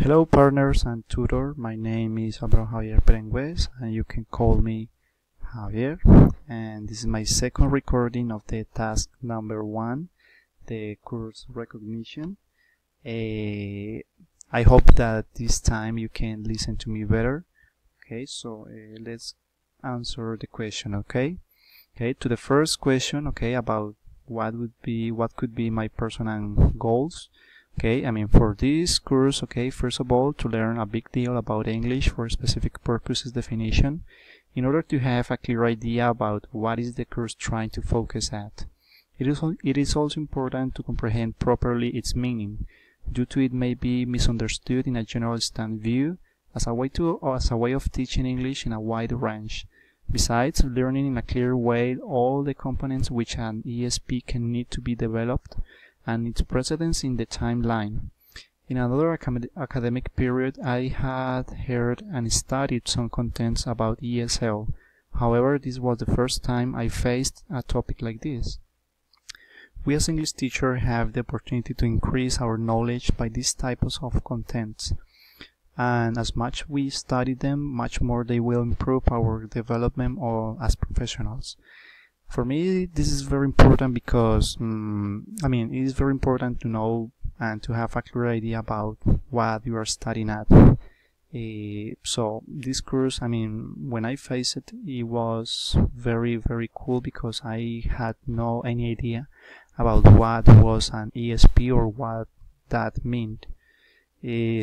Hello partners and tutor, my name is Abraham Javier Berengues and you can call me Javier, and this is my second recording of the task number 1, the course recognition. I hope that this time you can listen to me better. Okay, so let's answer the question. Okay, to the first question, about what could be my personal goals. For this course, first of all, to learn a big deal about English for specific purposes definition, in order to have a clear idea about what is the course trying to focus at. It is also important to comprehend properly its meaning, due to it may be misunderstood in a general stand view as a way of teaching English in a wide range. Besides, learning in a clear way all the components which an ESP can need to be developed and its precedence in the timeline. In another academic period, I had heard and studied some contents about ESL. However, this was the first time I faced a topic like this. We as English teachers have the opportunity to increase our knowledge by these types of contents, and as much we study them, much more they will improve our development as professionals. For me, this is very important because, it is very important to know and to have a clear idea about what you are studying at. So this course, when I faced it, it was very, very cool because I had no any idea about what was an ESP or what that meant.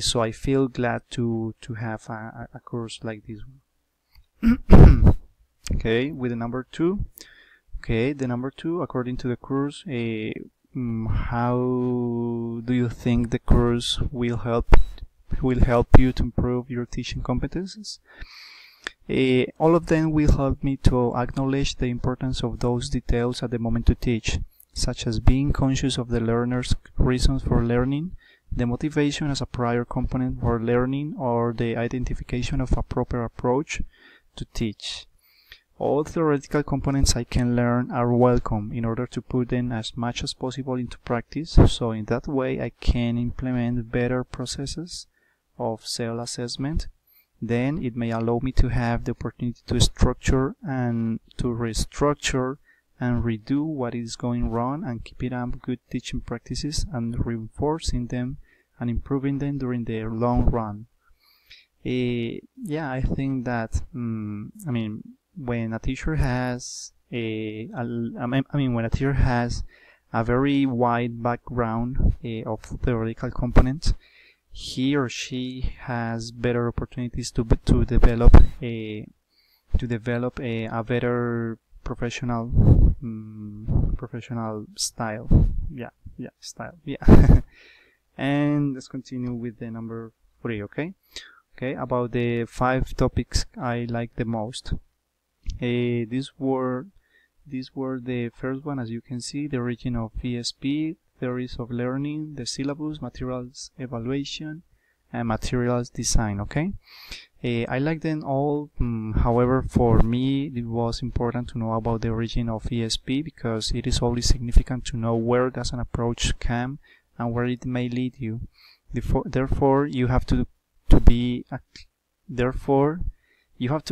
So I feel glad to have a course like this one. With the number 2. The number 2, according to the course, how do you think the course will help you to improve your teaching competences? All of them will help me to acknowledge the importance of those details at the moment to teach, such as being conscious of the learner's reasons for learning, the motivation as a prior component for learning, or the identification of a proper approach to teach. All theoretical components I can learn are welcome in order to put them as much as possible into practice, so in that way I can implement better processes of self-assessment. Then it may allow me to have the opportunity to structure and to restructure and redo what is going wrong and keeping up good teaching practices and reinforcing them and improving them during the long run. I think that when a teacher has when a teacher has a very wide background of theoretical components, he or she has better opportunities to develop a better professional style. Style. And let's continue with the number 3. About the 5 topics I like the most. These were the first one, as you can see: the origin of ESP, theories of learning, the syllabus, materials evaluation, and materials design. I like them all. However, for me it was important to know about the origin of ESP because it is always significant to know where does an approach come and where it may lead you. Therefore, you have to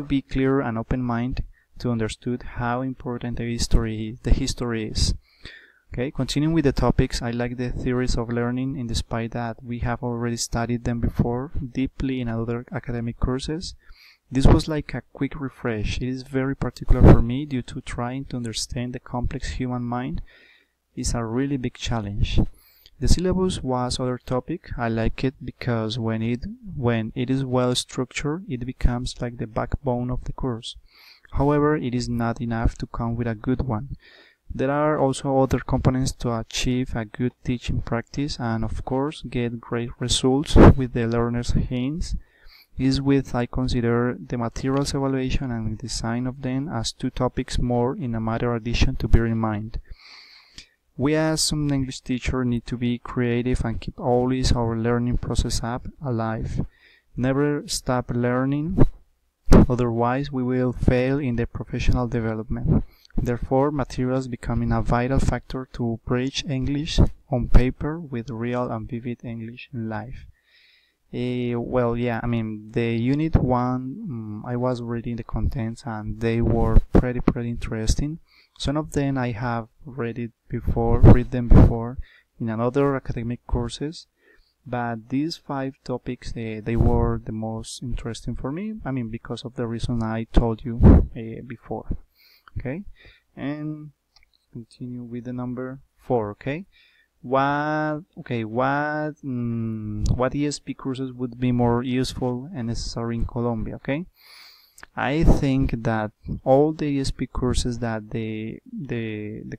be clear and open-minded to understand how important the history is. Continuing with the topics, I like the theories of learning, in despite that we have already studied them before deeply in other academic courses. This was like a quick refresh. It is very particular for me due to trying to understand the complex human mind is a really big challenge. The syllabus was other topic. I like it because when it is well structured, it becomes like the backbone of the course. However, it is not enough to come with a good one. There are also other components to achieve a good teaching practice and of course get great results with the learner's hands. I consider the materials evaluation and design of them as 2 topics more in a matter addition to bear in mind. We as some English teachers need to be creative and keep always our learning process alive. Never stop learning, otherwise we will fail in the professional development. Therefore, materials becoming a vital factor to bridge English on paper with real and vivid English in life. Well, yeah, I mean, the unit 1, I was reading the contents and they were pretty interesting. Some of them I have read them before in another academic courses, but these 5 topics, they were the most interesting for me, I mean, because of the reason I told you before. Okay, and continue with the number 4. Okay, what ESP courses would be more useful and necessary in Colombia? Okay, I think that all the ESP courses that the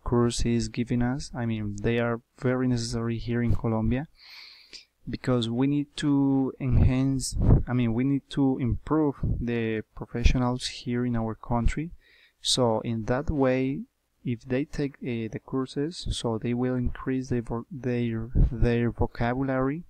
course is giving us, I mean, they are very necessary here in Colombia, because we need to enhance, I mean, we need to improve the professionals here in our country. So in that way, if they take the courses, so they will increase their vocabulary,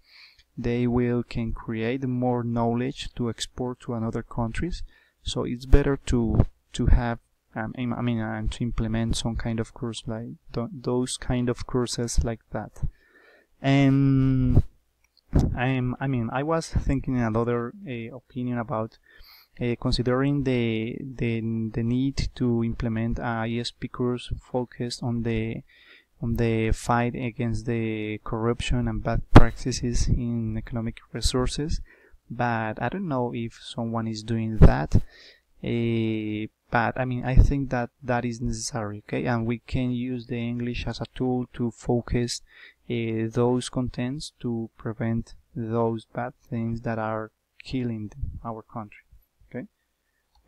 they can create more knowledge to export to another countries. So it's better to have and to implement some kind of course like those kind of courses like that. And I was thinking another opinion about considering the need to implement a ESP course focused on the fight against the corruption and bad practices in economic resources, but I don't know if someone is doing that. But I mean, I think that is necessary, okay? And we can use the English as a tool to focus those contents to prevent those bad things that are killing our country. Okay,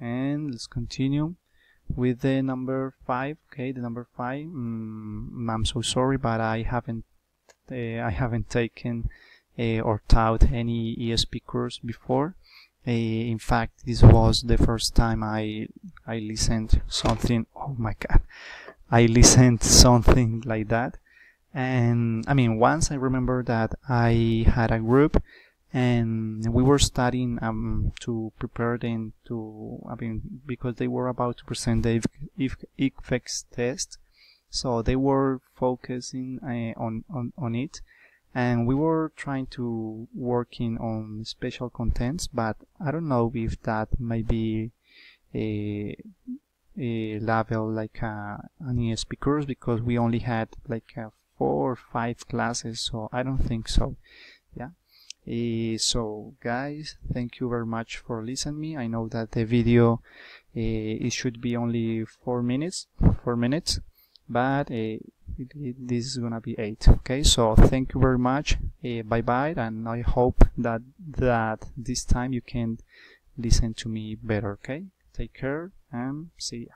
and let's continue with the number 5. Okay, the number 5. I'm so sorry, but I haven't taken or taught any ESP course before. In fact, this was the first time I listened something. Oh my God, I listened something like that. And I mean, once I remember that I had a group and we were studying to prepare them to, I mean, because they were about to present the ICFEX test, so they were focusing on it, and we were trying to working on special contents, but I don't know if that might be a level like an ESP course, because we only had like 4 or 5 classes, so I don't think so. Yeah. So guys, thank you very much for listening me. I know that the video it should be only 4 minutes, but this is gonna be 8. Okay, so thank you very much. Bye bye, and I hope that this time you can listen to me better. Okay, take care and see ya.